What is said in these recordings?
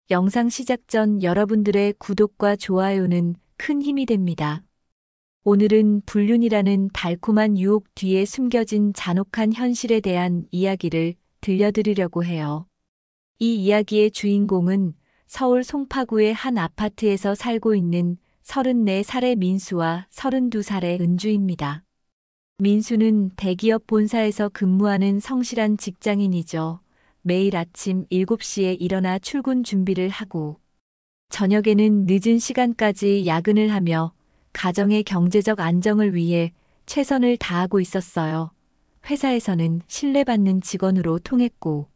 영상 시작 전 여러분들의 구독과 좋아요는 큰 힘이 됩니다. 오늘은 불륜이라는 달콤한 유혹 뒤에 숨겨진 잔혹한 현실에 대한 이야기를 들려드리려고 해요. 이 이야기의 주인공은 서울 송파구의 한 아파트에서 살고 있는 34살의 민수와 32살의 은주입니다. 민수는 대기업 본사에서 근무하는 성실한 직장인이죠. 매일 아침 7시에 일어나 출근 준비를 하고 저녁에는 늦은 시간까지 야근을 하며 가정의 경제적 안정을 위해 최선을 다하고 있었어요. 회사에서는 신뢰받는 직원으로 통했고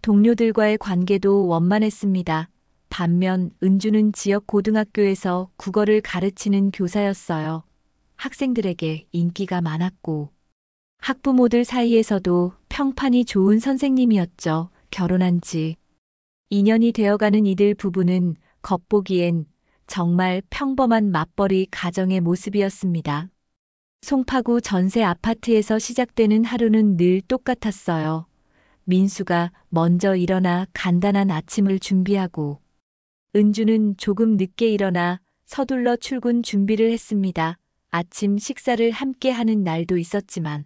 동료들과의 관계도 원만했습니다. 반면 은주는 지역 고등학교에서 국어를 가르치는 교사였어요. 학생들에게 인기가 많았고 학부모들 사이에서도 평판이 좋은 선생님이었죠. 결혼한 지 2년이 되어가는 이들 부부는 겉보기엔 정말 평범한 맞벌이 가정의 모습이었습니다. 송파구 전세 아파트에서 시작되는 하루는 늘 똑같았어요. 민수가 먼저 일어나 간단한 아침을 준비하고 은주는 조금 늦게 일어나 서둘러 출근 준비를 했습니다. 아침 식사를 함께 하는 날도 있었지만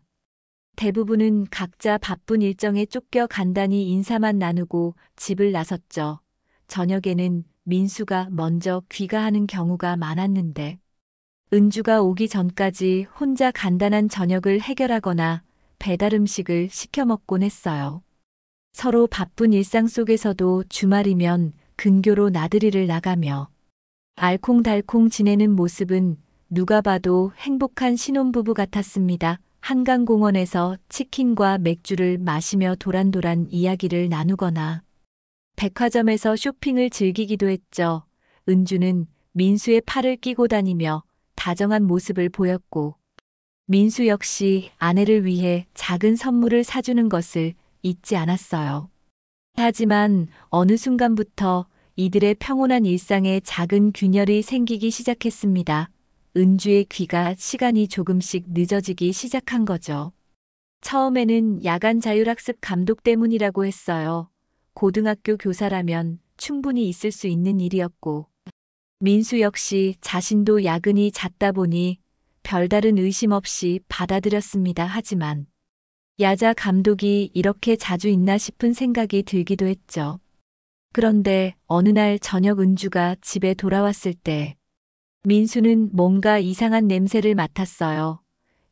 대부분은 각자 바쁜 일정에 쫓겨 간단히 인사만 나누고 집을 나섰죠. 저녁에는 민수가 먼저 귀가하는 경우가 많았는데 은주가 오기 전까지 혼자 간단한 저녁을 해결하거나 배달 음식을 시켜 먹곤 했어요. 서로 바쁜 일상 속에서도 주말이면 근교로 나들이를 나가며 알콩달콩 지내는 모습은 누가 봐도 행복한 신혼부부 같았습니다. 한강공원에서 치킨과 맥주를 마시며 도란도란 이야기를 나누거나 백화점에서 쇼핑을 즐기기도 했죠. 은주는 민수의 팔을 끼고 다니며 다정한 모습을 보였고 민수 역시 아내를 위해 작은 선물을 사주는 것을 잊지 않았어요. 하지만 어느 순간부터 이들의 평온한 일상에 작은 균열이 생기기 시작했습니다. 은주의 귀가 시간이 조금씩 늦어지기 시작한 거죠. 처음에는 야간 자율학습 감독 때문이라고 했어요. 고등학교 교사라면 충분히 있을 수 있는 일이었고 민수 역시 자신도 야근이 잦다 보니 별다른 의심 없이 받아들였습니다. 하지만 야자 감독이 이렇게 자주 있나 싶은 생각이 들기도 했죠. 그런데 어느 날 저녁 은주가 집에 돌아왔을 때 민수는 뭔가 이상한 냄새를 맡았어요.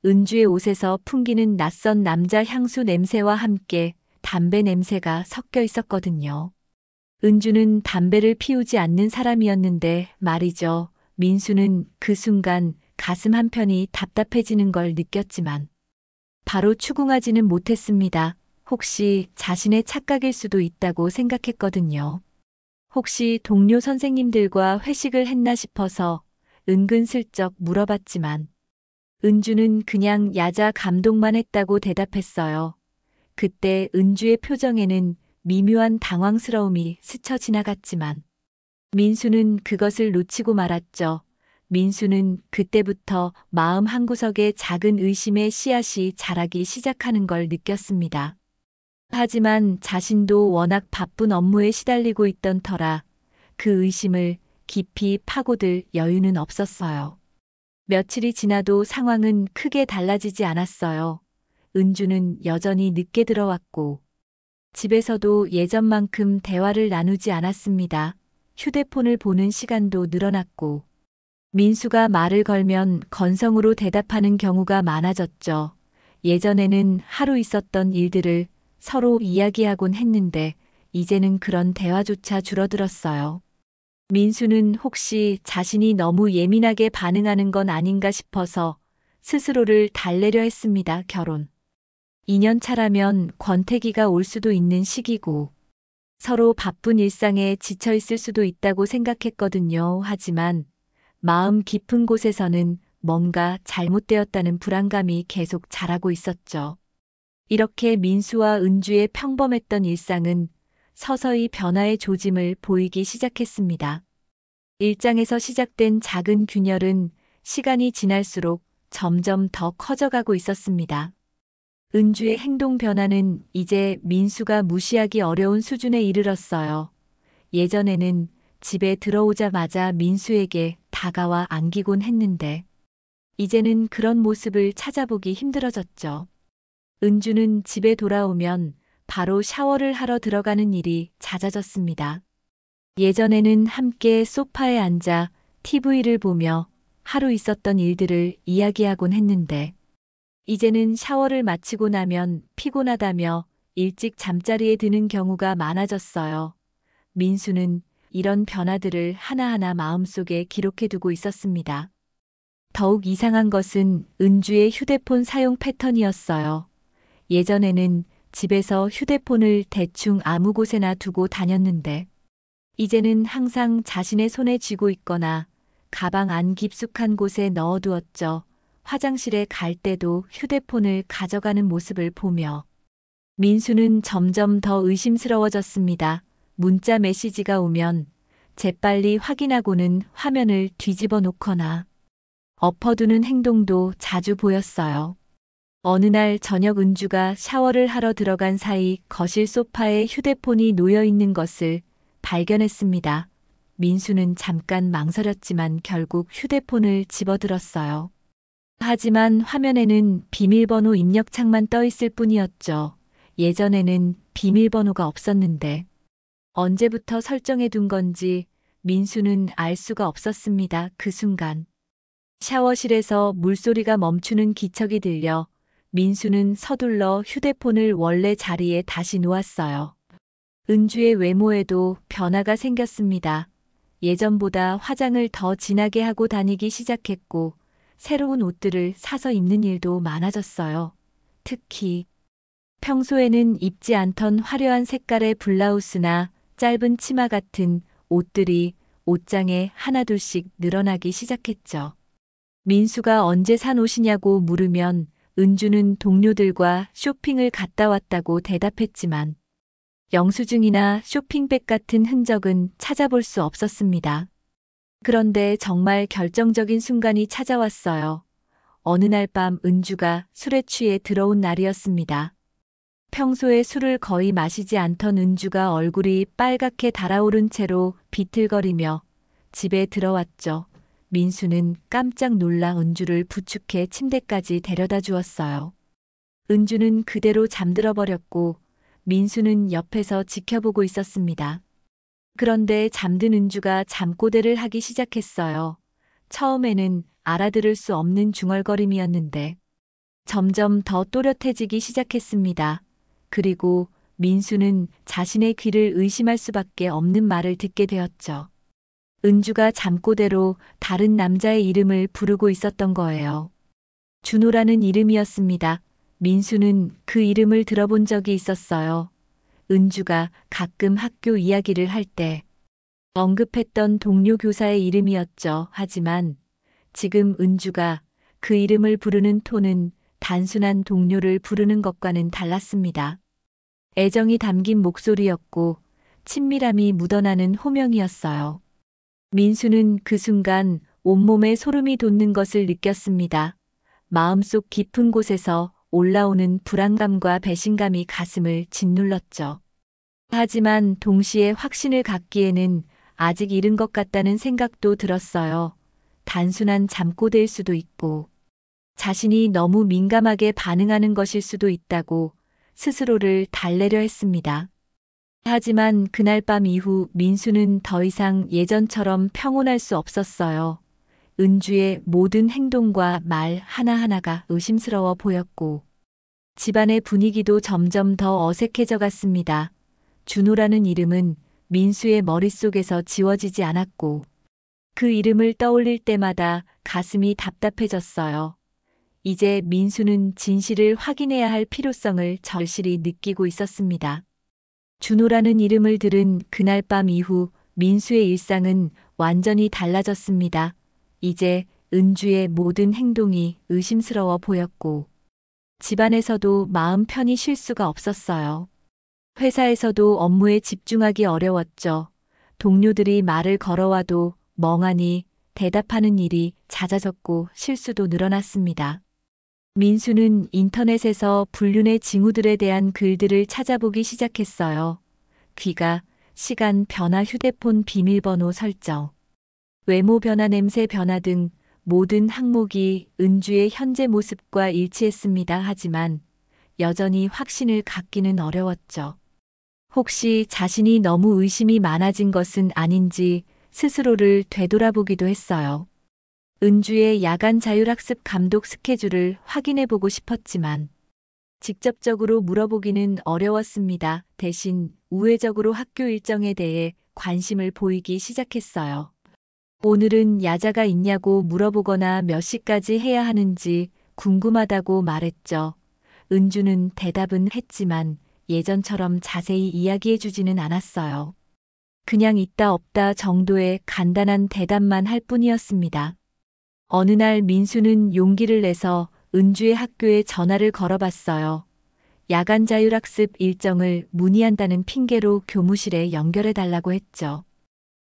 은주의 옷에서 풍기는 낯선 남자 향수 냄새와 함께 담배 냄새가 섞여 있었거든요. 은주는 담배를 피우지 않는 사람이었는데 말이죠. 민수는 그 순간 가슴 한편이 답답해지는 걸 느꼈지만 바로 추궁하지는 못했습니다. 혹시 자신의 착각일 수도 있다고 생각했거든요. 혹시 동료 선생님들과 회식을 했나 싶어서 은근슬쩍 물어봤지만 은주는 그냥 야자 감독만 했다고 대답했어요. 그때 은주의 표정에는 미묘한 당황스러움이 스쳐 지나갔지만 민수는 그것을 놓치고 말았죠. 민수는 그때부터 마음 한구석에 작은 의심의 씨앗이 자라기 시작하는 걸 느꼈습니다. 하지만 자신도 워낙 바쁜 업무에 시달리고 있던 터라 그 의심을 깊이 파고들 여유는 없었어요. 며칠이 지나도 상황은 크게 달라지지 않았어요. 은주는 여전히 늦게 들어왔고 집에서도 예전만큼 대화를 나누지 않았습니다. 휴대폰을 보는 시간도 늘어났고 민수가 말을 걸면 건성으로 대답하는 경우가 많아졌죠. 예전에는 하루 있었던 일들을 서로 이야기하곤 했는데 이제는 그런 대화조차 줄어들었어요. 민수는 혹시 자신이 너무 예민하게 반응하는 건 아닌가 싶어서 스스로를 달래려 했습니다. 결혼 2년 차라면 권태기가 올 수도 있는 시기고 서로 바쁜 일상에 지쳐 있을 수도 있다고 생각했거든요. 하지만 마음 깊은 곳에서는 뭔가 잘못되었다는 불안감이 계속 자라고 있었죠. 이렇게 민수와 은주의 평범했던 일상은 서서히 변화의 조짐을 보이기 시작했습니다. 일상에서 시작된 작은 균열은 시간이 지날수록 점점 더 커져가고 있었습니다. 은주의 행동 변화는 이제 민수가 무시하기 어려운 수준에 이르렀어요. 예전에는 집에 들어오자마자 민수에게 다가와 안기곤 했는데 이제는 그런 모습을 찾아보기 힘들어졌죠. 은주는 집에 돌아오면 바로 샤워를 하러 들어가는 일이 잦아졌습니다. 예전에는 함께 소파에 앉아 TV를 보며 하루 있었던 일들을 이야기하곤 했는데 이제는 샤워를 마치고 나면 피곤하다며 일찍 잠자리에 드는 경우가 많아졌어요. 민수는 이런 변화들을 하나하나 마음속에 기록해두고 있었습니다. 더욱 이상한 것은 은주의 휴대폰 사용 패턴이었어요. 예전에는 집에서 휴대폰을 대충 아무 곳에나 두고 다녔는데 이제는 항상 자신의 손에 쥐고 있거나 가방 안 깊숙한 곳에 넣어두었죠. 화장실에 갈 때도 휴대폰을 가져가는 모습을 보며 민수는 점점 더 의심스러워졌습니다. 문자 메시지가 오면 재빨리 확인하고는 화면을 뒤집어 놓거나 엎어두는 행동도 자주 보였어요. 어느 날 저녁 은주가 샤워를 하러 들어간 사이 거실 소파에 휴대폰이 놓여 있는 것을 발견했습니다. 민수는 잠깐 망설였지만 결국 휴대폰을 집어들었어요. 하지만 화면에는 비밀번호 입력창만 떠 있을 뿐이었죠. 예전에는 비밀번호가 없었는데 언제부터 설정해 둔 건지 민수는 알 수가 없었습니다. 그 순간 샤워실에서 물소리가 멈추는 기척이 들려 민수는 서둘러 휴대폰을 원래 자리에 다시 놓았어요. 은주의 외모에도 변화가 생겼습니다. 예전보다 화장을 더 진하게 하고 다니기 시작했고 새로운 옷들을 사서 입는 일도 많아졌어요. 특히 평소에는 입지 않던 화려한 색깔의 블라우스나 짧은 치마 같은 옷들이 옷장에 하나둘씩 늘어나기 시작했죠. 민수가 언제 산 옷이냐고 물으면 은주는 동료들과 쇼핑을 갔다 왔다고 대답했지만 영수증이나 쇼핑백 같은 흔적은 찾아볼 수 없었습니다. 그런데 정말 결정적인 순간이 찾아왔어요. 어느 날 밤 은주가 술에 취해 들어온 날이었습니다. 평소에 술을 거의 마시지 않던 은주가 얼굴이 빨갛게 달아오른 채로 비틀거리며 집에 들어왔죠. 민수는 깜짝 놀라 은주를 부축해 침대까지 데려다 주었어요. 은주는 그대로 잠들어 버렸고 민수는 옆에서 지켜보고 있었습니다. 그런데 잠든 은주가 잠꼬대를 하기 시작했어요. 처음에는 알아들을 수 없는 중얼거림이었는데 점점 더 또렷해지기 시작했습니다. 그리고 민수는 자신의 귀를 의심할 수밖에 없는 말을 듣게 되었죠. 은주가 잠꼬대로 다른 남자의 이름을 부르고 있었던 거예요. 준호라는 이름이었습니다. 민수는 그 이름을 들어본 적이 있었어요. 은주가 가끔 학교 이야기를 할 때 언급했던 동료 교사의 이름이었죠. 하지만 지금 은주가 그 이름을 부르는 톤은 단순한 동료를 부르는 것과는 달랐습니다. 애정이 담긴 목소리였고 친밀함이 묻어나는 호명이었어요. 민수는 그 순간 온몸에 소름이 돋는 것을 느꼈습니다. 마음속 깊은 곳에서 올라오는 불안감과 배신감이 가슴을 짓눌렀죠. 하지만 동시에 확신을 갖기에는 아직 이른 것 같다는 생각도 들었어요. 단순한 잠꼬대일 수도 있고 자신이 너무 민감하게 반응하는 것일 수도 있다고 스스로를 달래려 했습니다. 하지만 그날 밤 이후 민수는 더 이상 예전처럼 평온할 수 없었어요. 은주의 모든 행동과 말 하나하나가 의심스러워 보였고 집안의 분위기도 점점 더 어색해져 갔습니다. 준호라는 이름은 민수의 머릿속에서 지워지지 않았고 그 이름을 떠올릴 때마다 가슴이 답답해졌어요. 이제 민수는 진실을 확인해야 할 필요성을 절실히 느끼고 있었습니다. 준호라는 이름을 들은 그날 밤 이후 민수의 일상은 완전히 달라졌습니다. 이제 은주의 모든 행동이 의심스러워 보였고 집안에서도 마음 편히 쉴 수가 없었어요. 회사에서도 업무에 집중하기 어려웠죠. 동료들이 말을 걸어와도 멍하니 대답하는 일이 잦아졌고 실수도 늘어났습니다. 민수는 인터넷에서 불륜의 징후들에 대한 글들을 찾아보기 시작했어요. 귀가 시간 변화, 휴대폰 비밀번호 설정, 외모 변화, 냄새 변화 등 모든 항목이 은주의 현재 모습과 일치했습니다. 하지만 여전히 확신을 갖기는 어려웠죠. 혹시 자신이 너무 의심이 많아진 것은 아닌지 스스로를 되돌아보기도 했어요. 은주의 야간 자율학습 감독 스케줄을 확인해보고 싶었지만 직접적으로 물어보기는 어려웠습니다. 대신 우회적으로 학교 일정에 대해 관심을 보이기 시작했어요. 오늘은 야자가 있냐고 물어보거나 몇 시까지 해야 하는지 궁금하다고 말했죠. 은주는 대답은 했지만 예전처럼 자세히 이야기해주지는 않았어요. 그냥 있다 없다 정도의 간단한 대답만 할 뿐이었습니다. 어느 날 민수는 용기를 내서 은주의 학교에 전화를 걸어봤어요. 야간 자율학습 일정을 문의한다는 핑계로 교무실에 연결해달라고 했죠.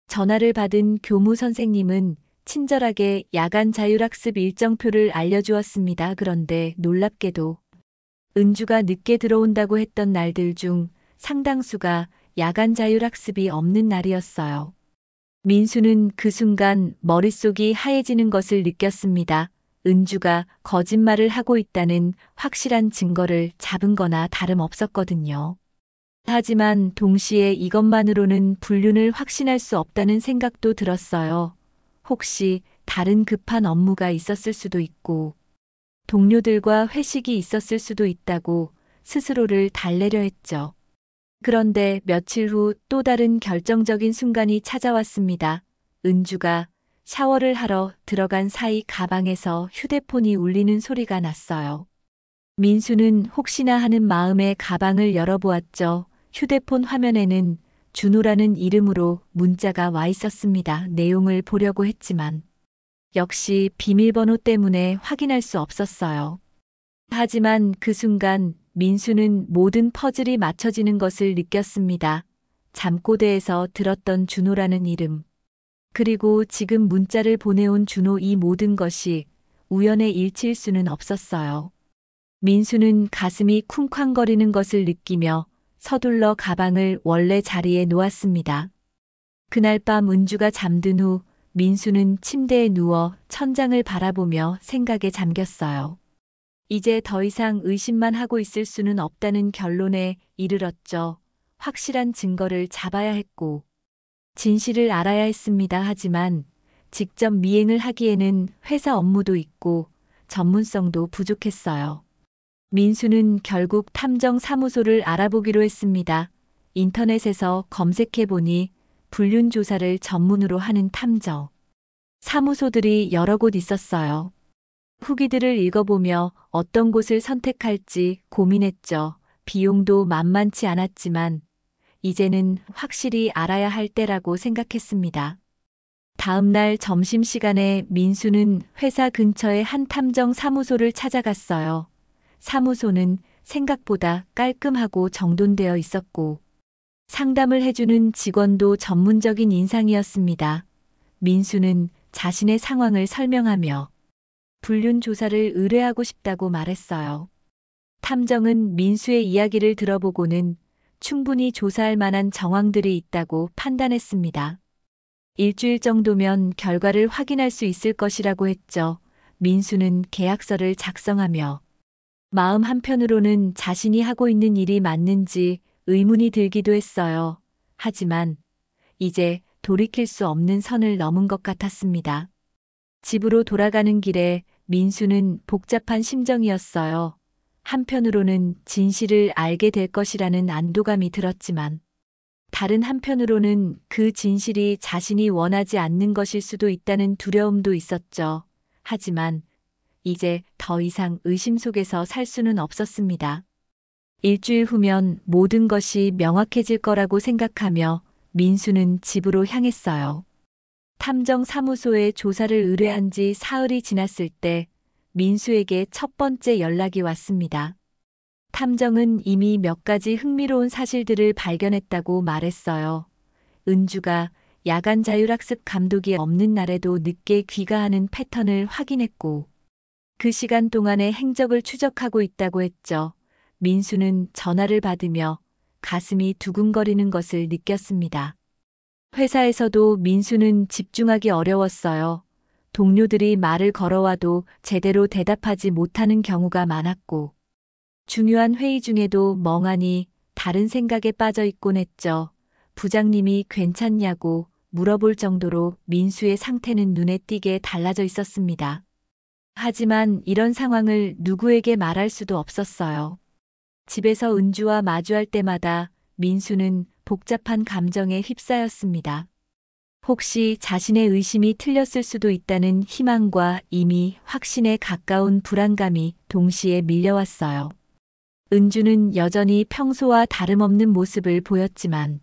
전화를 받은 교무 선생님은 친절하게 야간 자율학습 일정표를 알려주었습니다. 그런데 놀랍게도 은주가 늦게 들어온다고 했던 날들 중 상당수가 야간 자율학습이 없는 날이었어요. 민수는 그 순간 머릿속이 하얘지는 것을 느꼈습니다. 은주가 거짓말을 하고 있다는 확실한 증거를 잡은 거나 다름없었거든요. 하지만 동시에 이것만으로는 불륜을 확신할 수 없다는 생각도 들었어요. 혹시 다른 급한 업무가 있었을 수도 있고, 동료들과 회식이 있었을 수도 있다고 스스로를 달래려 했죠. 그런데 며칠 후 또 다른 결정적인 순간이 찾아왔습니다. 은주가 샤워를 하러 들어간 사이 가방에서 휴대폰이 울리는 소리가 났어요. 민수는 혹시나 하는 마음에 가방을 열어보았죠. 휴대폰 화면에는 준호라는 이름으로 문자가 와 있었습니다. 내용을 보려고 했지만 역시 비밀번호 때문에 확인할 수 없었어요. 하지만 그 순간 민수는 모든 퍼즐이 맞춰지는 것을 느꼈습니다. 잠꼬대에서 들었던 준호라는 이름, 그리고 지금 문자를 보내온 준호, 이 모든 것이 우연의 일치일 수는 없었어요. 민수는 가슴이 쿵쾅거리는 것을 느끼며 서둘러 가방을 원래 자리에 놓았습니다. 그날 밤 은주가 잠든 후 민수는 침대에 누워 천장을 바라보며 생각에 잠겼어요. 이제 더 이상 의심만 하고 있을 수는 없다는 결론에 이르렀죠. 확실한 증거를 잡아야 했고 진실을 알아야 했습니다. 하지만 직접 미행을 하기에는 회사 업무도 있고 전문성도 부족했어요. 민수는 결국 탐정사무소를 알아보기로 했습니다. 인터넷에서 검색해보니 불륜 조사를 전문으로 하는 탐정 사무소들이 여러 곳 있었어요. 후기들을 읽어보며 어떤 곳을 선택할지 고민했죠. 비용도 만만치 않았지만 이제는 확실히 알아야 할 때라고 생각했습니다. 다음 날 점심시간에 민수는 회사 근처의 한 탐정 사무소를 찾아갔어요. 사무소는 생각보다 깔끔하고 정돈되어 있었고 상담을 해주는 직원도 전문적인 인상이었습니다. 민수는 자신의 상황을 설명하며 불륜 조사를 의뢰하고 싶다고 말했어요. 탐정은 민수의 이야기를 들어보고는 충분히 조사할 만한 정황들이 있다고 판단했습니다. 일주일 정도면 결과를 확인할 수 있을 것이라고 했죠. 민수는 계약서를 작성하며 마음 한편으로는 자신이 하고 있는 일이 맞는지 의문이 들기도 했어요. 하지만 이제 돌이킬 수 없는 선을 넘은 것 같았습니다. 집으로 돌아가는 길에 민수는 복잡한 심정이었어요. 한편으로는 진실을 알게 될 것이라는 안도감이 들었지만 다른 한편으로는 그 진실이 자신이 원하지 않는 것일 수도 있다는 두려움도 있었죠. 하지만 이제 더 이상 의심 속에서 살 수는 없었습니다. 일주일 후면 모든 것이 명확해질 거라고 생각하며 민수는 집으로 향했어요. 탐정 사무소에 조사를 의뢰한 지 사흘이 지났을 때 민수에게 첫 번째 연락이 왔습니다. 탐정은 이미 몇 가지 흥미로운 사실들을 발견했다고 말했어요. 은주가 야간 자율학습 감독이 없는 날에도 늦게 귀가하는 패턴을 확인했고 그 시간 동안의 행적을 추적하고 있다고 했죠. 민수는 전화를 받으며 가슴이 두근거리는 것을 느꼈습니다. 회사에서도 민수는 집중하기 어려웠어요. 동료들이 말을 걸어와도 제대로 대답하지 못하는 경우가 많았고, 중요한 회의 중에도 멍하니 다른 생각에 빠져 있곤 했죠. 부장님이 괜찮냐고 물어볼 정도로 민수의 상태는 눈에 띄게 달라져 있었습니다. 하지만 이런 상황을 누구에게 말할 수도 없었어요. 집에서 은주와 마주할 때마다 민수는 복잡한 감정에 휩싸였습니다. 혹시 자신의 의심이 틀렸을 수도 있다는 희망과 이미 확신에 가까운 불안감이 동시에 밀려왔어요. 은주는 여전히 평소와 다름없는 모습을 보였지만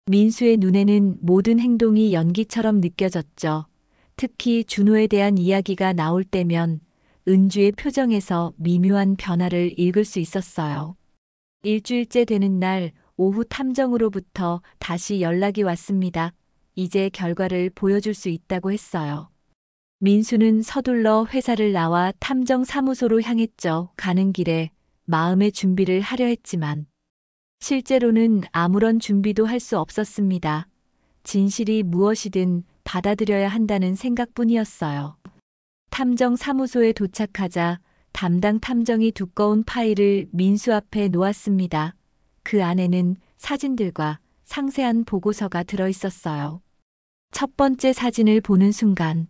민수의 눈에는 모든 행동이 연기처럼 느껴졌죠. 특히 준호에 대한 이야기가 나올 때면 은주의 표정에서 미묘한 변화를 읽을 수 있었어요. 일주일째 되는 날 오후 탐정으로부터 다시 연락이 왔습니다. 이제 결과를 보여줄 수 있다고 했어요. 민수는 서둘러 회사를 나와 탐정 사무소로 향했죠. 가는 길에 마음의 준비를 하려 했지만 실제로는 아무런 준비도 할 수 없었습니다. 진실이 무엇이든 받아들여야 한다는 생각뿐이었어요. 탐정 사무소에 도착하자 담당 탐정이 두꺼운 파일을 민수 앞에 놓았습니다. 그 안에는 사진들과 상세한 보고서가 들어 있었어요. 첫 번째 사진을 보는 순간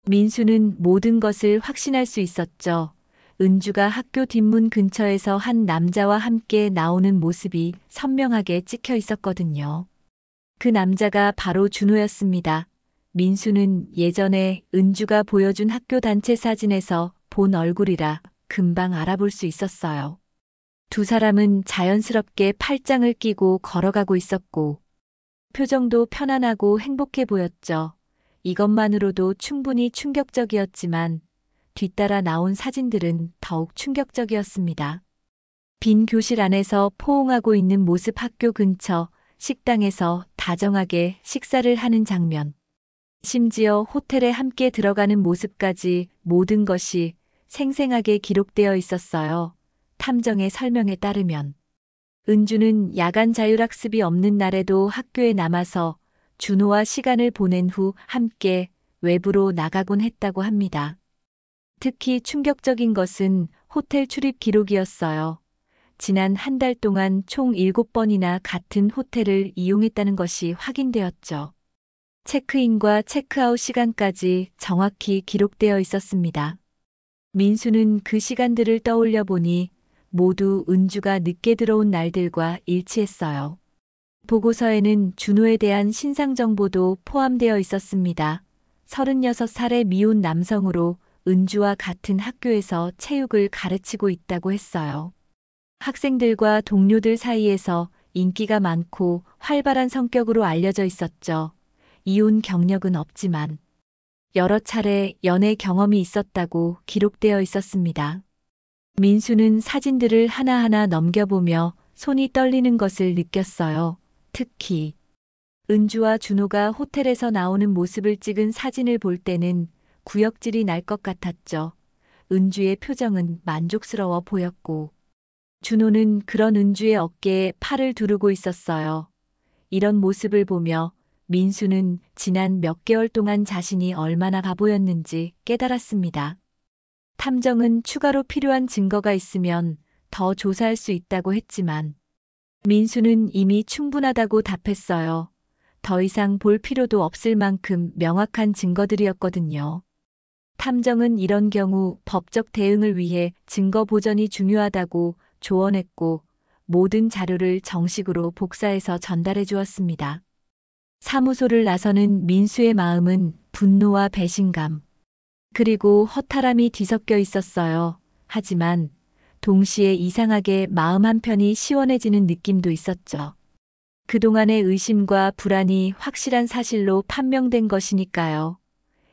민수는 모든 것을 확신할 수 있었죠. 은주가 학교 뒷문 근처에서 한 남자와 함께 나오는 모습이 선명하게 찍혀 있었거든요. 그 남자가 바로 준호였습니다. 민수는 예전에 은주가 보여준 학교 단체 사진에서 본 얼굴이라 금방 알아볼 수 있었어요. 두 사람은 자연스럽게 팔짱을 끼고 걸어가고 있었고 표정도 편안하고 행복해 보였죠. 이것만으로도 충분히 충격적이었지만 뒤따라 나온 사진들은 더욱 충격적이었습니다. 빈 교실 안에서 포옹하고 있는 모습, 학교 근처 식당에서 다정하게 식사를 하는 장면, 심지어 호텔에 함께 들어가는 모습까지 모든 것이 생생하게 기록되어 있었어요. 탐정의 설명에 따르면 은주는 야간 자율학습이 없는 날에도 학교에 남아서 준호와 시간을 보낸 후 함께 외부로 나가곤 했다고 합니다. 특히 충격적인 것은 호텔 출입 기록이었어요. 지난 한 달 동안 총 7번이나 같은 호텔을 이용했다는 것이 확인되었죠. 체크인과 체크아웃 시간까지 정확히 기록되어 있었습니다. 민수는 그 시간들을 떠올려 보니 모두 은주가 늦게 들어온 날들과 일치했어요. 보고서에는 준호에 대한 신상 정보도 포함되어 있었습니다. 36살의 미혼 남성으로 은주와 같은 학교에서 체육을 가르치고 있다고 했어요. 학생들과 동료들 사이에서 인기가 많고 활발한 성격으로 알려져 있었죠. 이혼 경력은 없지만 여러 차례 연애 경험이 있었다고 기록되어 있었습니다. 민수는 사진들을 하나하나 넘겨보며 손이 떨리는 것을 느꼈어요. 특히 은주와 준호가 호텔에서 나오는 모습을 찍은 사진을 볼 때는 구역질이 날 것 같았죠. 은주의 표정은 만족스러워 보였고 준호는 그런 은주의 어깨에 팔을 두르고 있었어요. 이런 모습을 보며 민수는 지난 몇 개월 동안 자신이 얼마나 바보였는지 깨달았습니다. 탐정은 추가로 필요한 증거가 있으면 더 조사할 수 있다고 했지만 민수는 이미 충분하다고 답했어요. 더 이상 볼 필요도 없을 만큼 명확한 증거들이었거든요. 탐정은 이런 경우 법적 대응을 위해 증거 보전이 중요하다고 조언했고 모든 자료를 정식으로 복사해서 전달해 주었습니다. 사무소를 나서는 민수의 마음은 분노와 배신감, 그리고 허탈함이 뒤섞여 있었어요. 하지만 동시에 이상하게 마음 한편이 시원해지는 느낌도 있었죠. 그동안의 의심과 불안이 확실한 사실로 판명된 것이니까요.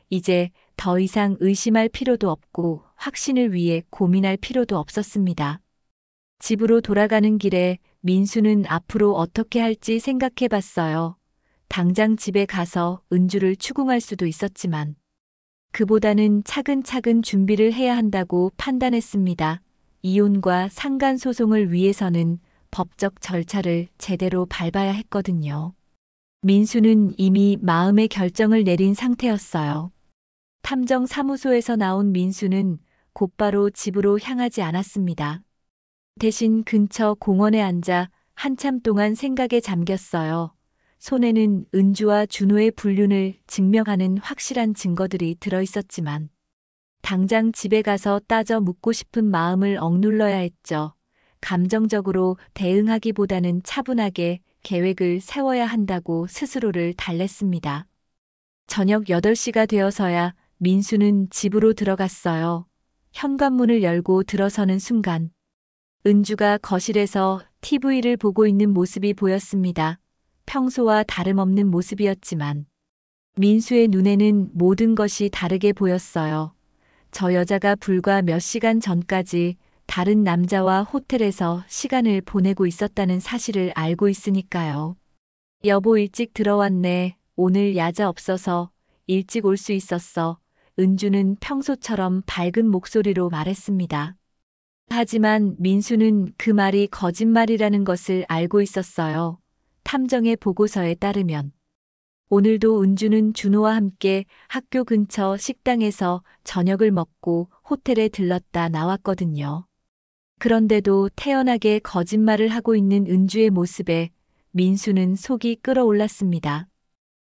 이제 더 이상 의심할 필요도 없고 확신을 위해 고민할 필요도 없었습니다. 집으로 돌아가는 길에 민수는 앞으로 어떻게 할지 생각해 봤어요. 당장 집에 가서 은주를 추궁할 수도 있었지만 그보다는 차근차근 준비를 해야 한다고 판단했습니다. 이혼과 상간소송을 위해서는 법적 절차를 제대로 밟아야 했거든요. 민수는 이미 마음의 결정을 내린 상태였어요. 탐정사무소에서 나온 민수는 곧바로 집으로 향하지 않았습니다. 대신 근처 공원에 앉아 한참 동안 생각에 잠겼어요. 손에는 은주와 준호의 불륜을 증명하는 확실한 증거들이 들어있었지만 당장 집에 가서 따져 묻고 싶은 마음을 억눌러야 했죠. 감정적으로 대응하기보다는 차분하게 계획을 세워야 한다고 스스로를 달랬습니다. 저녁 8시가 되어서야 민수는 집으로 들어갔어요. 현관문을 열고 들어서는 순간 은주가 거실에서 TV를 보고 있는 모습이 보였습니다. 평소와 다름없는 모습이었지만 민수의 눈에는 모든 것이 다르게 보였어요. 저 여자가 불과 몇 시간 전까지 다른 남자와 호텔에서 시간을 보내고 있었다는 사실을 알고 있으니까요. 여보 일찍 들어왔네. 오늘 야자 없어서 일찍 올 수 있었어. 은주는 평소처럼 밝은 목소리로 말했습니다. 하지만 민수는 그 말이 거짓말이라는 것을 알고 있었어요. 탐정의 보고서에 따르면 오늘도 은주는 준호와 함께 학교 근처 식당에서 저녁을 먹고 호텔에 들렀다 나왔거든요. 그런데도 태연하게 거짓말을 하고 있는 은주의 모습에 민수는 속이 끓어올랐습니다.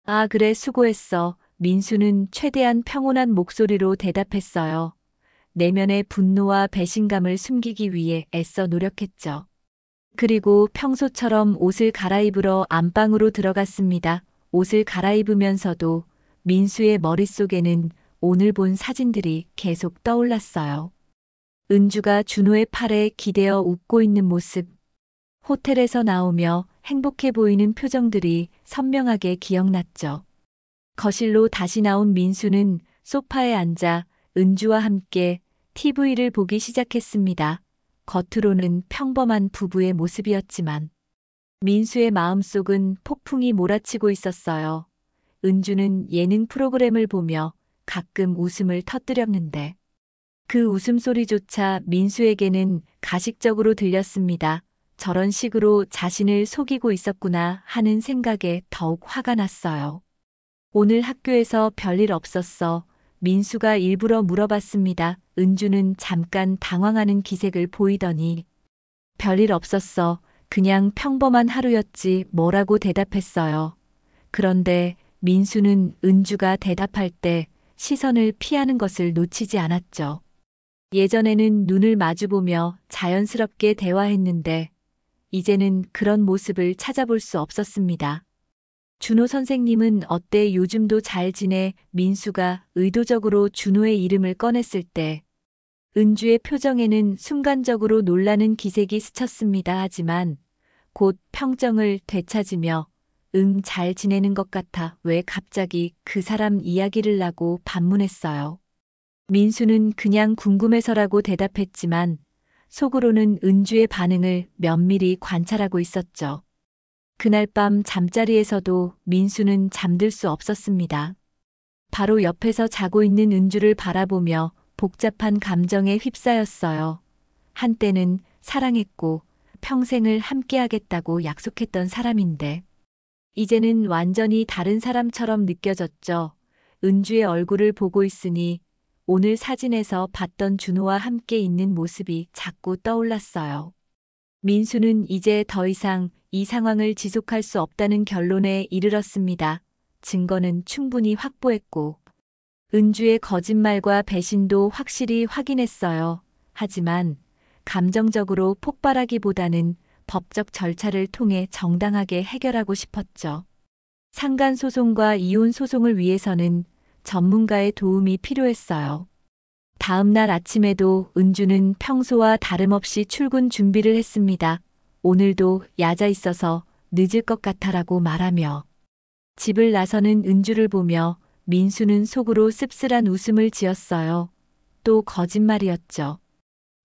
아, 그래, 수고했어. 민수는 최대한 평온한 목소리로 대답했어요. 내면의 분노와 배신감을 숨기기 위해 애써 노력했죠. 그리고 평소처럼 옷을 갈아입으러 안방으로 들어갔습니다. 옷을 갈아입으면서도 민수의 머릿속에는 오늘 본 사진들이 계속 떠올랐어요. 은주가 준호의 팔에 기대어 웃고 있는 모습, 호텔에서 나오며 행복해 보이는 표정들이 선명하게 기억났죠. 거실로 다시 나온 민수는 소파에 앉아 은주와 함께 TV를 보기 시작했습니다. 겉으로는 평범한 부부의 모습이었지만 민수의 마음속은 폭풍이 몰아치고 있었어요. 은주는 예능 프로그램을 보며 가끔 웃음을 터뜨렸는데 그 웃음소리조차 민수에게는 가식적으로 들렸습니다. 저런 식으로 자신을 속이고 있었구나 하는 생각에 더욱 화가 났어요. 오늘 학교에서 별일 없었어. 민수가 일부러 물어봤습니다. 은주는 잠깐 당황하는 기색을 보이더니 별일 없었어. 그냥 평범한 하루였지 뭐라고 대답했어요. 그런데 민수는 은주가 대답할 때 시선을 피하는 것을 놓치지 않았죠. 예전에는 눈을 마주보며 자연스럽게 대화했는데 이제는 그런 모습을 찾아볼 수 없었습니다. 준호 선생님은 어때? 요즘도 잘 지내? 민수가 의도적으로 준호의 이름을 꺼냈을 때 은주의 표정에는 순간적으로 놀라는 기색이 스쳤습니다. 하지만 곧 평정을 되찾으며 응, 잘 지내는 것 같아. 왜 갑자기 그 사람 이야기를 하고 반문했어요. 민수는 그냥 궁금해서라고 대답했지만 속으로는 은주의 반응을 면밀히 관찰하고 있었죠. 그날 밤 잠자리에서도 민수는 잠들 수 없었습니다. 바로 옆에서 자고 있는 은주를 바라보며 복잡한 감정에 휩싸였어요. 한때는 사랑했고 평생을 함께하겠다고 약속했던 사람인데 이제는 완전히 다른 사람처럼 느껴졌죠. 은주의 얼굴을 보고 있으니 오늘 사진에서 봤던 준호와 함께 있는 모습이 자꾸 떠올랐어요. 민수는 이제 더 이상 이 상황을 지속할 수 없다는 결론에 이르렀습니다. 증거는 충분히 확보했고 은주의 거짓말과 배신도 확실히 확인했어요. 하지만 감정적으로 폭발하기보다는 법적 절차를 통해 정당하게 해결하고 싶었죠. 상간소송과 이혼소송을 위해서는 전문가의 도움이 필요했어요. 다음 날 아침에도 은주는 평소와 다름없이 출근 준비를 했습니다. 오늘도 야자 있어서 늦을 것 같아라고 말하며 집을 나서는 은주를 보며 민수는 속으로 씁쓸한 웃음을 지었어요. 또 거짓말이었죠.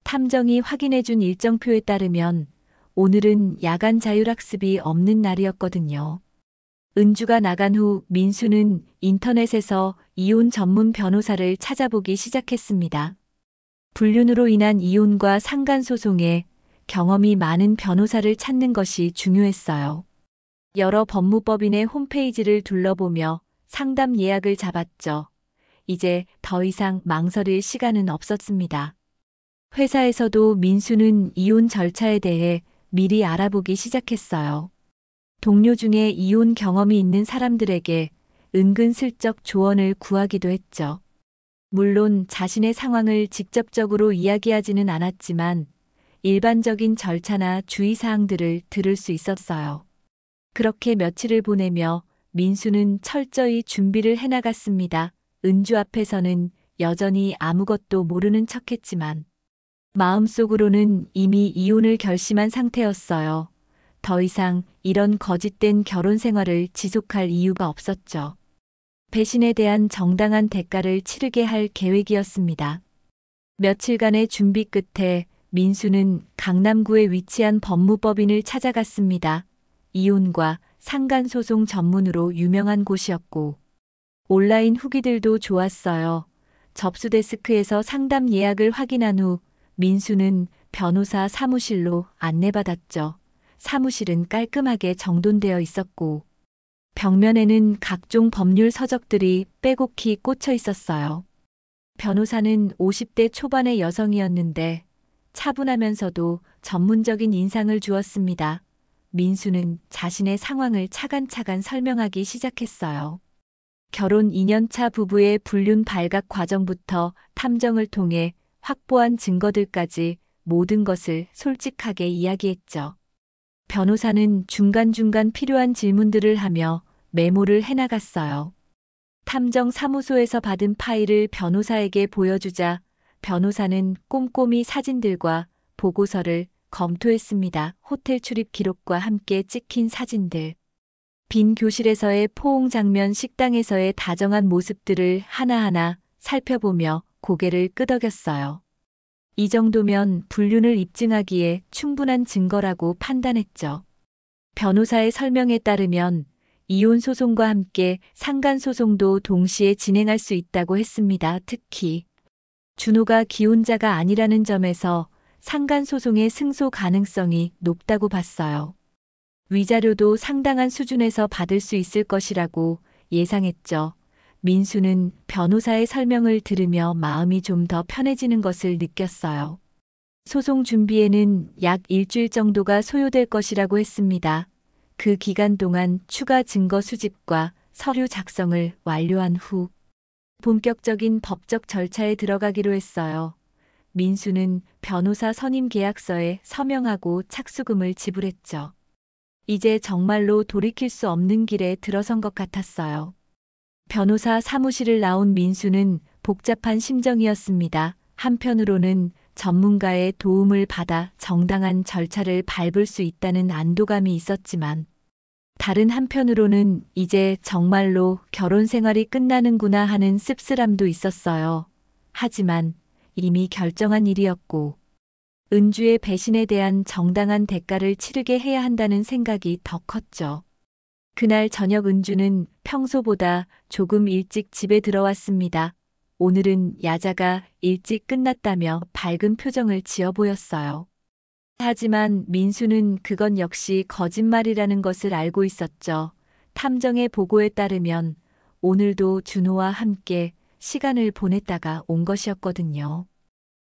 탐정이 확인해준 일정표에 따르면 오늘은 야간 자율학습이 없는 날이었거든요. 은주가 나간 후 민수는 인터넷에서 이혼 전문 변호사를 찾아보기 시작했습니다. 불륜으로 인한 이혼과 상간소송에 경험이 많은 변호사를 찾는 것이 중요했어요. 여러 법무법인의 홈페이지를 둘러보며 상담 예약을 잡았죠. 이제 더 이상 망설일 시간은 없었습니다. 회사에서도 민수는 이혼 절차에 대해 미리 알아보기 시작했어요. 동료 중에 이혼 경험이 있는 사람들에게 은근슬쩍 조언을 구하기도 했죠. 물론 자신의 상황을 직접적으로 이야기하지는 않았지만 일반적인 절차나 주의사항들을 들을 수 있었어요. 그렇게 며칠을 보내며 민수는 철저히 준비를 해나갔습니다. 은주 앞에서는 여전히 아무것도 모르는 척했지만 마음속으로는 이미 이혼을 결심한 상태였어요. 더 이상 이런 거짓된 결혼 생활을 지속할 이유가 없었죠. 배신에 대한 정당한 대가를 치르게 할 계획이었습니다. 며칠간의 준비 끝에 민수는 강남구에 위치한 법무법인을 찾아갔습니다. 이혼과 상간소송 전문으로 유명한 곳이었고 온라인 후기들도 좋았어요. 접수 데스크에서 상담 예약을 확인한 후 민수는 변호사 사무실로 안내받았죠. 사무실은 깔끔하게 정돈되어 있었고 벽면에는 각종 법률 서적들이 빼곡히 꽂혀 있었어요. 변호사는 50대 초반의 여성이었는데 차분하면서도 전문적인 인상을 주었습니다. 민수는 자신의 상황을 차근차근 설명하기 시작했어요. 결혼 2년차 부부의 불륜 발각 과정부터 탐정을 통해 확보한 증거들까지 모든 것을 솔직하게 이야기했죠. 변호사는 중간중간 필요한 질문들을 하며 메모를 해나갔어요. 탐정 사무소에서 받은 파일을 변호사에게 보여주자 변호사는 꼼꼼히 사진들과 보고서를 검토했습니다. 호텔 출입 기록과 함께 찍힌 사진들. 빈 교실에서의 포옹 장면, 식당에서의 다정한 모습들을 하나하나 살펴보며 고개를 끄덕였어요. 이 정도면 불륜을 입증하기에 충분한 증거라고 판단했죠. 변호사의 설명에 따르면 이혼 소송과 함께 상간 소송도 동시에 진행할 수 있다고 했습니다. 특히 준호가 기혼자가 아니라는 점에서 상간 소송의 승소 가능성이 높다고 봤어요. 위자료도 상당한 수준에서 받을 수 있을 것이라고 예상했죠. 민수는 변호사의 설명을 들으며 마음이 좀 더 편해지는 것을 느꼈어요. 소송 준비에는 약 일주일 정도가 소요될 것이라고 했습니다. 그 기간 동안 추가 증거 수집과 서류 작성을 완료한 후 본격적인 법적 절차에 들어가기로 했어요. 민수는 변호사 선임 계약서에 서명하고 착수금을 지불했죠. 이제 정말로 돌이킬 수 없는 길에 들어선 것 같았어요. 변호사 사무실을 나온 민수는 복잡한 심정이었습니다. 한편으로는 전문가의 도움을 받아 정당한 절차를 밟을 수 있다는 안도감이 있었지만 다른 한편으로는 이제 정말로 결혼 생활이 끝나는구나 하는 씁쓸함도 있었어요. 하지만 이미 결정한 일이었고 은주의 배신에 대한 정당한 대가를 치르게 해야 한다는 생각이 더 컸죠. 그날 저녁 은주는 평소보다 조금 일찍 집에 들어왔습니다. 오늘은 야자가 일찍 끝났다며 밝은 표정을 지어 보였어요. 하지만 민수는 그건 역시 거짓말이라는 것을 알고 있었죠. 탐정의 보고에 따르면 오늘도 준호와 함께 시간을 보냈다가 온 것이었거든요.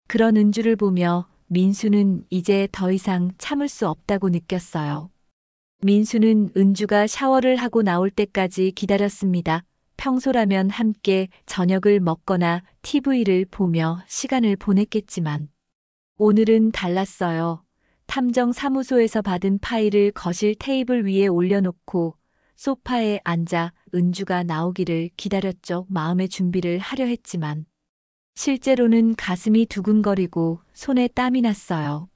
그런 은주를 보며 민수는 이제 더 이상 참을 수 없다고 느꼈어요. 민수는 은주가 샤워를 하고 나올 때까지 기다렸습니다. 평소라면 함께 저녁을 먹거나 TV를 보며 시간을 보냈겠지만 오늘은 달랐어요. 탐정 사무소에서 받은 파일을 거실 테이블 위에 올려놓고 소파에 앉아 은주가 나오기를 기다렸죠. 마음의 준비를 하려 했지만 실제로는 가슴이 두근거리고 손에 땀이 났어요.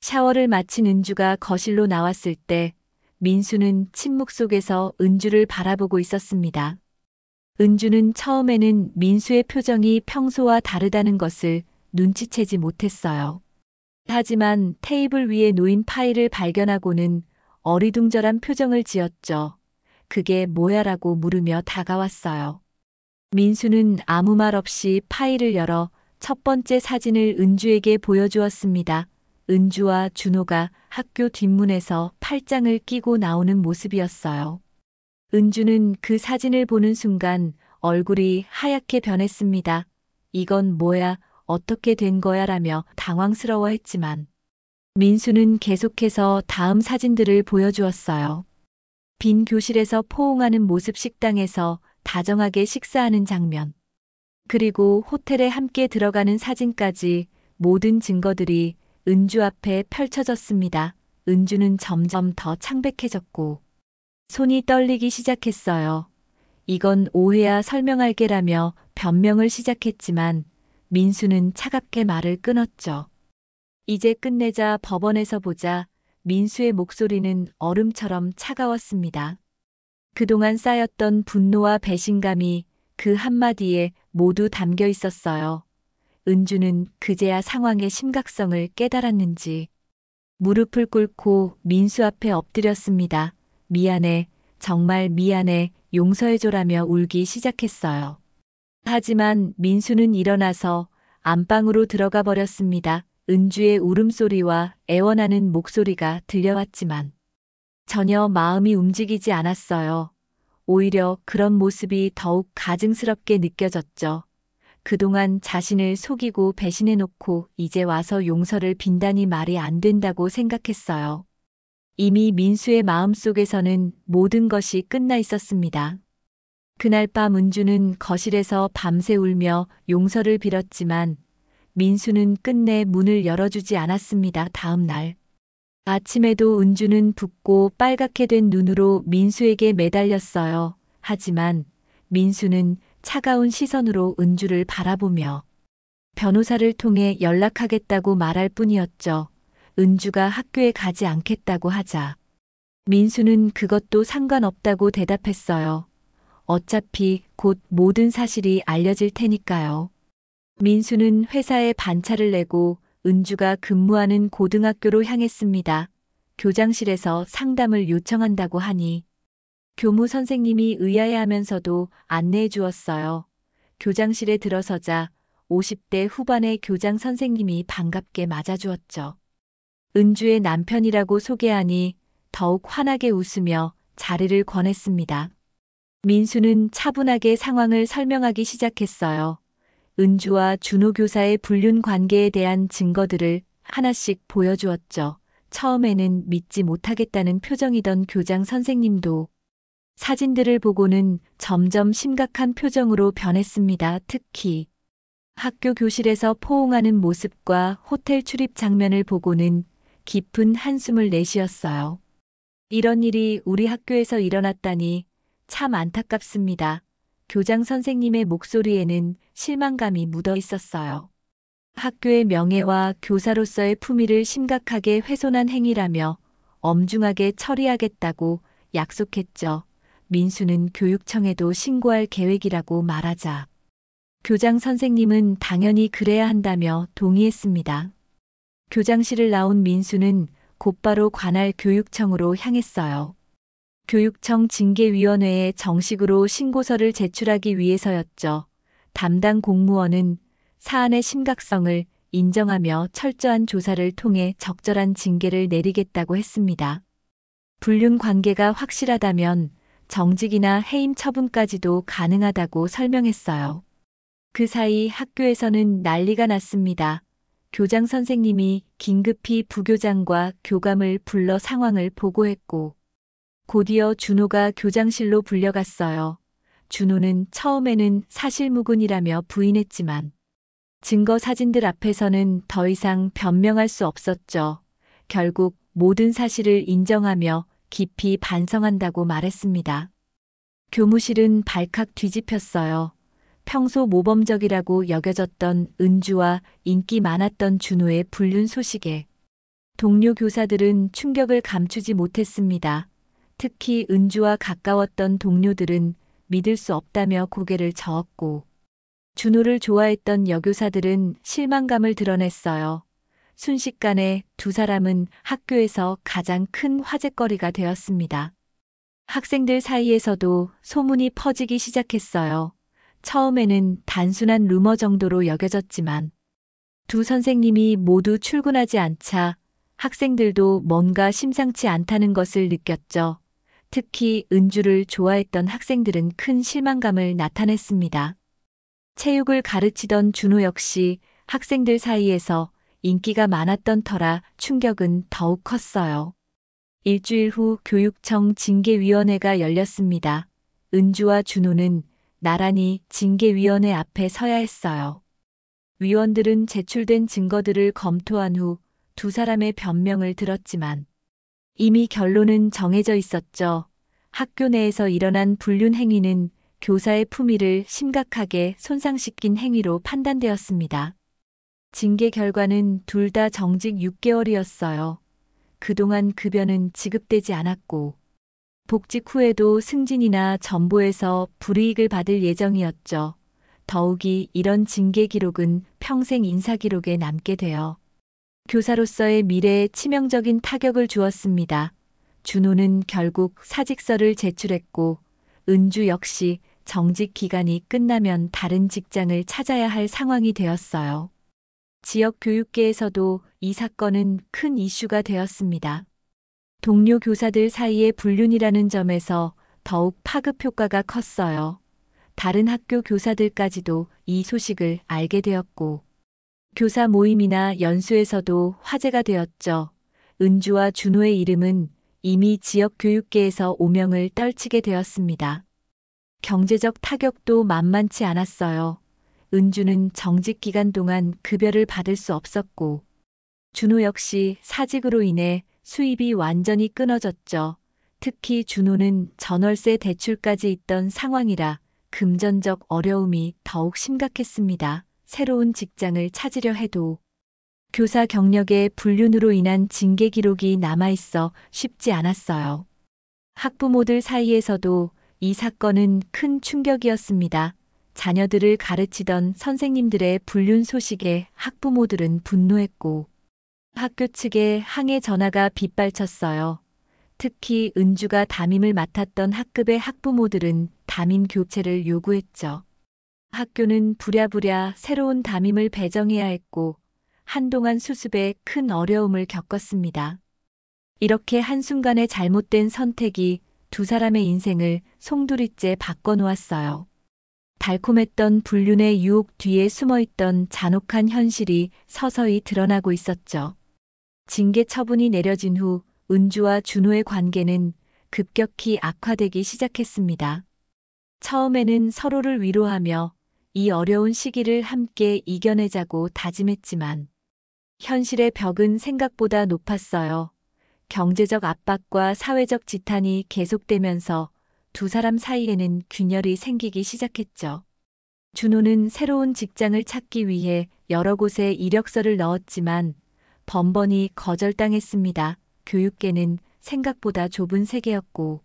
샤워를 마친 은주가 거실로 나왔을 때 민수는 침묵 속에서 은주를 바라보고 있었습니다. 은주는 처음에는 민수의 표정이 평소와 다르다는 것을 눈치채지 못했어요. 하지만 테이블 위에 놓인 파일을 발견하고는 어리둥절한 표정을 지었죠. 그게 뭐야라고 물으며 다가왔어요. 민수는 아무 말 없이 파일을 열어 첫 번째 사진을 은주에게 보여주었습니다. 은주와 준호가 학교 뒷문에서 팔짱을 끼고 나오는 모습이었어요. 은주는 그 사진을 보는 순간 얼굴이 하얗게 변했습니다. 이건 뭐야, 어떻게 된 거야 라며 당황스러워했지만 민수는 계속해서 다음 사진들을 보여주었어요. 빈 교실에서 포옹하는 모습, 식당에서 다정하게 식사하는 장면, 그리고 호텔에 함께 들어가는 사진까지 모든 증거들이 은주 앞에 펼쳐졌습니다. 은주는 점점 더 창백해졌고 손이 떨리기 시작했어요. 이건 오해야, 설명할게라며 변명을 시작했지만 민수는 차갑게 말을 끊었죠. 이제 끝내자, 법원에서 보자. 민수의 목소리는 얼음처럼 차가웠습니다. 그동안 쌓였던 분노와 배신감이 그 한마디에 모두 담겨 있었어요. 은주는 그제야 상황의 심각성을 깨달았는지 무릎을 꿇고 민수 앞에 엎드렸습니다. 미안해, 정말 미안해, 용서해줘라며 울기 시작했어요. 하지만 민수는 일어나서 안방으로 들어가 버렸습니다. 은주의 울음소리와 애원하는 목소리가 들려왔지만 전혀 마음이 움직이지 않았어요. 오히려 그런 모습이 더욱 가증스럽게 느껴졌죠. 그동안 자신을 속이고 배신해놓고 이제 와서 용서를 빈다니 말이 안 된다고 생각했어요. 이미 민수의 마음속에서는 모든 것이 끝나 있었습니다. 그날 밤 은주는 거실에서 밤새 울며 용서를 빌었지만 민수는 끝내 문을 열어주지 않았습니다. 다음 날 아침에도 은주는 붓고 빨갛게 된 눈으로 민수에게 매달렸어요. 하지만 민수는 차가운 시선으로 은주를 바라보며 변호사를 통해 연락하겠다고 말할 뿐이었죠. 은주가 학교에 가지 않겠다고 하자 민수는 그것도 상관없다고 대답했어요. 어차피 곧 모든 사실이 알려질 테니까요. 민수는 회사에 반차를 내고 은주가 근무하는 고등학교로 향했습니다. 교장실에서 상담을 요청한다고 하니 교무 선생님이 의아해하면서도 안내해 주었어요. 교장실에 들어서자 50대 후반의 교장 선생님이 반갑게 맞아주었죠. 은주의 남편이라고 소개하니 더욱 환하게 웃으며 자리를 권했습니다. 민수는 차분하게 상황을 설명하기 시작했어요. 은주와 준호 교사의 불륜 관계에 대한 증거들을 하나씩 보여주었죠. 처음에는 믿지 못하겠다는 표정이던 교장 선생님도 사진들을 보고는 점점 심각한 표정으로 변했습니다. 특히 학교 교실에서 포옹하는 모습과 호텔 출입 장면을 보고는 깊은 한숨을 내쉬었어요. 이런 일이 우리 학교에서 일어났다니 참 안타깝습니다. 교장 선생님의 목소리에는 실망감이 묻어 있었어요. 학교의 명예와 교사로서의 품위를 심각하게 훼손한 행위라며 엄중하게 처리하겠다고 약속했죠. 민수는 교육청에도 신고할 계획이라고 말하자 교장 선생님은 당연히 그래야 한다며 동의했습니다. 교장실을 나온 민수는 곧바로 관할 교육청으로 향했어요. 교육청 징계위원회에 정식으로 신고서를 제출하기 위해서였죠. 담당 공무원은 사안의 심각성을 인정하며 철저한 조사를 통해 적절한 징계를 내리겠다고 했습니다. 불륜 관계가 확실하다면 정직이나 해임 처분까지도 가능하다고 설명했어요. 그 사이 학교에서는 난리가 났습니다. 교장 선생님이 긴급히 부교장과 교감을 불러 상황을 보고했고 곧이어 준호가 교장실로 불려갔어요. 준호는 처음에는 사실무근이라며 부인했지만 증거 사진들 앞에서는 더 이상 변명할 수 없었죠. 결국 모든 사실을 인정하며 깊이 반성한다고 말했습니다. 교무실은 발칵 뒤집혔어요. 평소 모범적이라고 여겨졌던 은주와 인기 많았던 준호의 불륜 소식에 동료 교사들은 충격을 감추지 못했습니다. 특히 은주와 가까웠던 동료들은 믿을 수 없다며 고개를 저었고 준호를 좋아했던 여교사들은 실망감을 드러냈어요. 순식간에 두 사람은 학교에서 가장 큰 화제거리가 되었습니다. 학생들 사이에서도 소문이 퍼지기 시작했어요. 처음에는 단순한 루머 정도로 여겨졌지만 두 선생님이 모두 출근하지 않자 학생들도 뭔가 심상치 않다는 것을 느꼈죠. 특히 은주를 좋아했던 학생들은 큰 실망감을 나타냈습니다. 체육을 가르치던 준호 역시 학생들 사이에서 인기가 많았던 터라 충격은 더욱 컸어요. 일주일 후 교육청 징계위원회가 열렸습니다. 은주와 준호는 나란히 징계위원회 앞에 서야 했어요. 위원들은 제출된 증거들을 검토한 후 두 사람의 변명을 들었지만 이미 결론은 정해져 있었죠. 학교 내에서 일어난 불륜 행위는 교사의 품위를 심각하게 손상시킨 행위로 판단되었습니다. 징계 결과는 둘 다 정직 6개월이었어요. 그동안 급여는 지급되지 않았고 복직 후에도 승진이나 전보에서 불이익을 받을 예정이었죠. 더욱이 이런 징계 기록은 평생 인사 기록에 남게 되어 교사로서의 미래에 치명적인 타격을 주었습니다. 준호는 결국 사직서를 제출했고 은주 역시 정직 기간이 끝나면 다른 직장을 찾아야 할 상황이 되었어요. 지역 교육계에서도 이 사건은 큰 이슈가 되었습니다. 동료 교사들 사이의 불륜이라는 점에서 더욱 파급 효과가 컸어요. 다른 학교 교사들까지도 이 소식을 알게 되었고 교사 모임이나 연수에서도 화제가 되었죠. 은주와 준호의 이름은 이미 지역 교육계에서 오명을 떨치게 되었습니다. 경제적 타격도 만만치 않았어요. 은주는 정직 기간 동안 급여를 받을 수 없었고 준호 역시 사직으로 인해 수입이 완전히 끊어졌죠. 특히 준호는 전월세 대출까지 있던 상황이라 금전적 어려움이 더욱 심각했습니다. 새로운 직장을 찾으려 해도 교사 경력의 불륜으로 인한 징계 기록이 남아있어 쉽지 않았어요. 학부모들 사이에서도 이 사건은 큰 충격이었습니다. 자녀들을 가르치던 선생님들의 불륜 소식에 학부모들은 분노했고 학교 측에 항해 전화가 빗발쳤어요. 특히 은주가 담임을 맡았던 학급의 학부모들은 담임 교체를 요구했죠. 학교는 부랴부랴 새로운 담임을 배정해야 했고 한동안 수습에 큰 어려움을 겪었습니다. 이렇게 한순간의 잘못된 선택이 두 사람의 인생을 송두리째 바꿔놓았어요. 달콤했던 불륜의 유혹 뒤에 숨어있던 잔혹한 현실이 서서히 드러나고 있었죠. 징계 처분이 내려진 후 은주와 준호의 관계는 급격히 악화되기 시작했습니다. 처음에는 서로를 위로하며 이 어려운 시기를 함께 이겨내자고 다짐했지만 현실의 벽은 생각보다 높았어요. 경제적 압박과 사회적 지탄이 계속되면서 두 사람 사이에는 균열이 생기기 시작했죠. 준호는 새로운 직장을 찾기 위해 여러 곳에 이력서를 넣었지만 번번이 거절당했습니다. 교육계는 생각보다 좁은 세계였고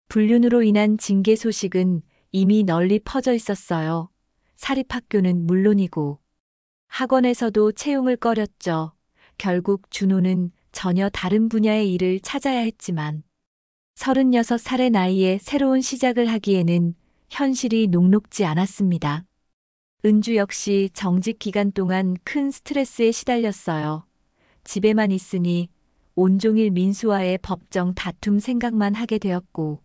불륜으로 인한 징계 소식은 이미 널리 퍼져 있었어요. 사립학교는 물론이고 학원에서도 채용을 꺼렸죠. 결국 준호는 전혀 다른 분야의 일을 찾아야 했지만 36살의 나이에 새로운 시작을 하기에는 현실이 녹록지 않았습니다. 은주 역시 정직 기간 동안 큰 스트레스에 시달렸어요. 집에만 있으니 온종일 민수와의 법정 다툼 생각만 하게 되었고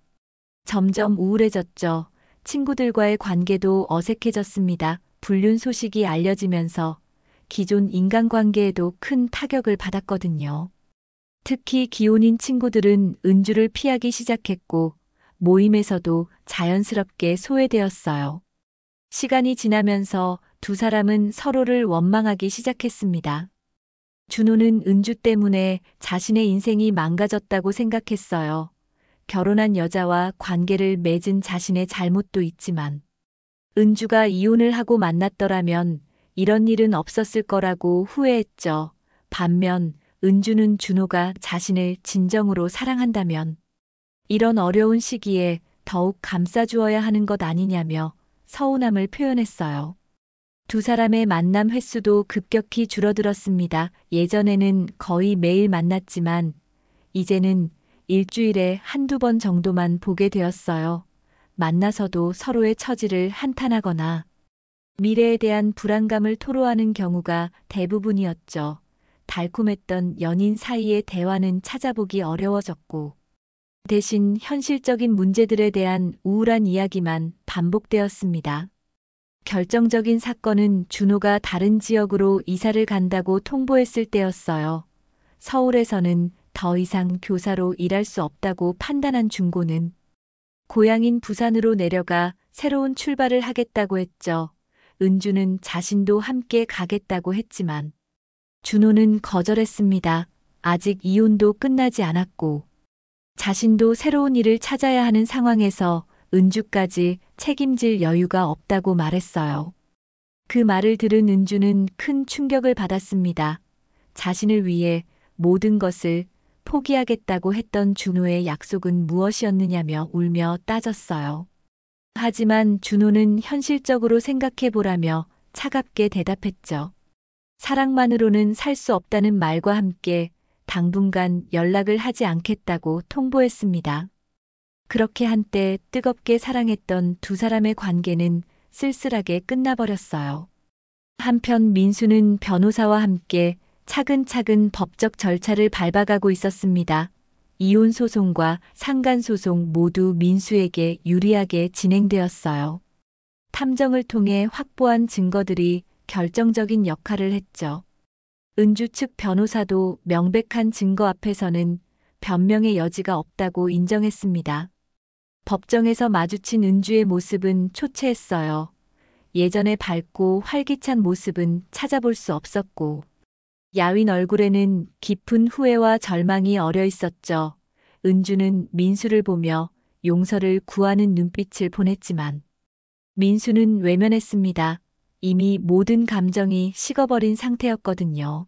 점점 우울해졌죠. 친구들과의 관계도 어색해졌습니다. 불륜 소식이 알려지면서 기존 인간관계에도 큰 타격을 받았거든요. 특히 기혼인 친구들은 은주를 피하기 시작했고 모임에서도 자연스럽게 소외되었어요. 시간이 지나면서 두 사람은 서로를 원망하기 시작했습니다. 준호는 은주 때문에 자신의 인생이 망가졌다고 생각했어요. 결혼한 여자와 관계를 맺은 자신의 잘못도 있지만 은주가 이혼을 하고 만났더라면 이런 일은 없었을 거라고 후회했죠. 반면 은주는 준호가 자신을 진정으로 사랑한다면 이런 어려운 시기에 더욱 감싸주어야 하는 것 아니냐며 서운함을 표현했어요. 두 사람의 만남 횟수도 급격히 줄어들었습니다. 예전에는 거의 매일 만났지만 이제는 일주일에 한두 번 정도만 보게 되었어요. 만나서도 서로의 처지를 한탄하거나 미래에 대한 불안감을 토로하는 경우가 대부분이었죠. 달콤했던 연인 사이의 대화는 찾아보기 어려워졌고, 대신 현실적인 문제들에 대한 우울한 이야기만 반복되었습니다. 결정적인 사건은 준호가 다른 지역으로 이사를 간다고 통보했을 때였어요. 서울에서는 더 이상 교사로 일할 수 없다고 판단한 준호는 고향인 부산으로 내려가 새로운 출발을 하겠다고 했죠. 은주는 자신도 함께 가겠다고 했지만 준호는 거절했습니다. 아직 이혼도 끝나지 않았고 자신도 새로운 일을 찾아야 하는 상황에서 은주까지 책임질 여유가 없다고 말했어요. 그 말을 들은 은주는 큰 충격을 받았습니다. 자신을 위해 모든 것을 포기하겠다고 했던 준호의 약속은 무엇이었느냐며 울며 따졌어요. 하지만 준호는 현실적으로 생각해보라며 차갑게 대답했죠. 사랑만으로는 살 수 없다는 말과 함께 당분간 연락을 하지 않겠다고 통보했습니다. 그렇게 한때 뜨겁게 사랑했던 두 사람의 관계는 쓸쓸하게 끝나버렸어요. 한편 민수는 변호사와 함께 차근차근 법적 절차를 밟아가고 있었습니다. 이혼 소송과 상간 소송 모두 민수에게 유리하게 진행되었어요. 탐정을 통해 확보한 증거들이 결정적인 역할을 했죠. 은주 측 변호사도 명백한 증거 앞에서는 변명의 여지가 없다고 인정했습니다. 법정에서 마주친 은주의 모습은 초췌했어요. 예전의 밝고 활기찬 모습은 찾아볼 수 없었고, 야윈 얼굴에는 깊은 후회와 절망이 어려 있었죠. 은주는 민수를 보며 용서를 구하는 눈빛을 보냈지만 민수는 외면했습니다. 이미 모든 감정이 식어버린 상태였거든요.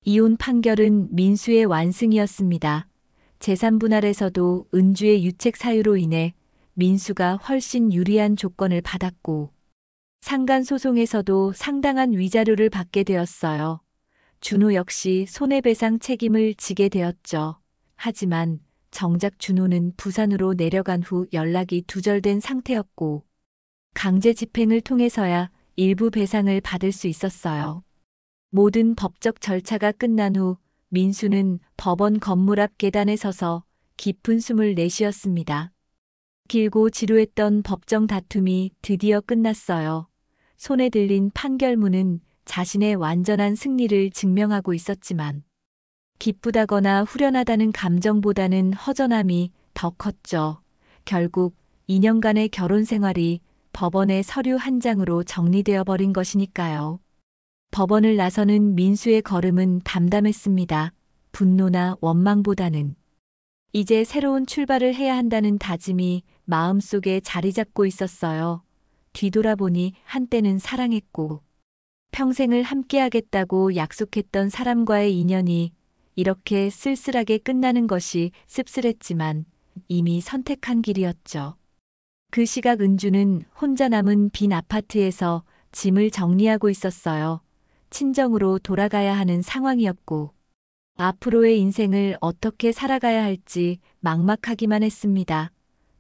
이혼 판결은 민수의 완승이었습니다. 재산 분할에서도 은주의 유책 사유로 인해 민수가 훨씬 유리한 조건을 받았고, 상간 소송에서도 상당한 위자료를 받게 되었어요. 준호 역시 손해배상 책임을 지게 되었죠. 하지만 정작 준호는 부산으로 내려간 후 연락이 두절된 상태였고, 강제 집행을 통해서야 일부 배상을 받을 수 있었어요. 모든 법적 절차가 끝난 후 민수는 법원 건물 앞 계단에 서서 깊은 숨을 내쉬었습니다. 길고 지루했던 법정 다툼이 드디어 끝났어요. 손에 들린 판결문은 자신의 완전한 승리를 증명하고 있었지만 기쁘다거나 후련하다는 감정보다는 허전함이 더 컸죠. 결국 2년간의 결혼 생활이 법원의 서류 한 장으로 정리되어 버린 것이니까요. 법원을 나서는 민수의 걸음은 담담했습니다. 분노나 원망보다는 이제 새로운 출발을 해야 한다는 다짐이 마음속에 자리 잡고 있었어요. 뒤돌아보니 한때는 사랑했고 평생을 함께하겠다고 약속했던 사람과의 인연이 이렇게 쓸쓸하게 끝나는 것이 씁쓸했지만 이미 선택한 길이었죠. 그 시각 은주는 혼자 남은 빈 아파트에서 짐을 정리하고 있었어요. 친정으로 돌아가야 하는 상황이었고 앞으로의 인생을 어떻게 살아가야 할지 막막하기만 했습니다.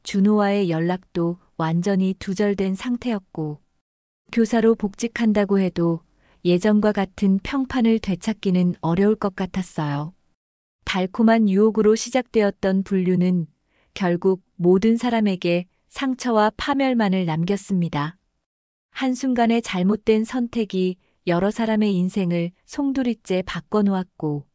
준호와의 연락도 완전히 두절된 상태였고 교사로 복직한다고 해도 예전과 같은 평판을 되찾기는 어려울 것 같았어요. 달콤한 유혹으로 시작되었던 분류는 결국 모든 사람에게 상처와 파멸만을 남겼습니다. 한순간의 잘못된 선택이 여러 사람의 인생을 송두리째 바꿔놓았고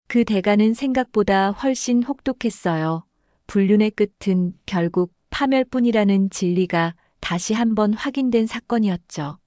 그 대가는 생각보다 훨씬 혹독했어요. 불륜의 끝은 결국 파멸뿐이라는 진리가 다시 한번 확인된 사건이었죠.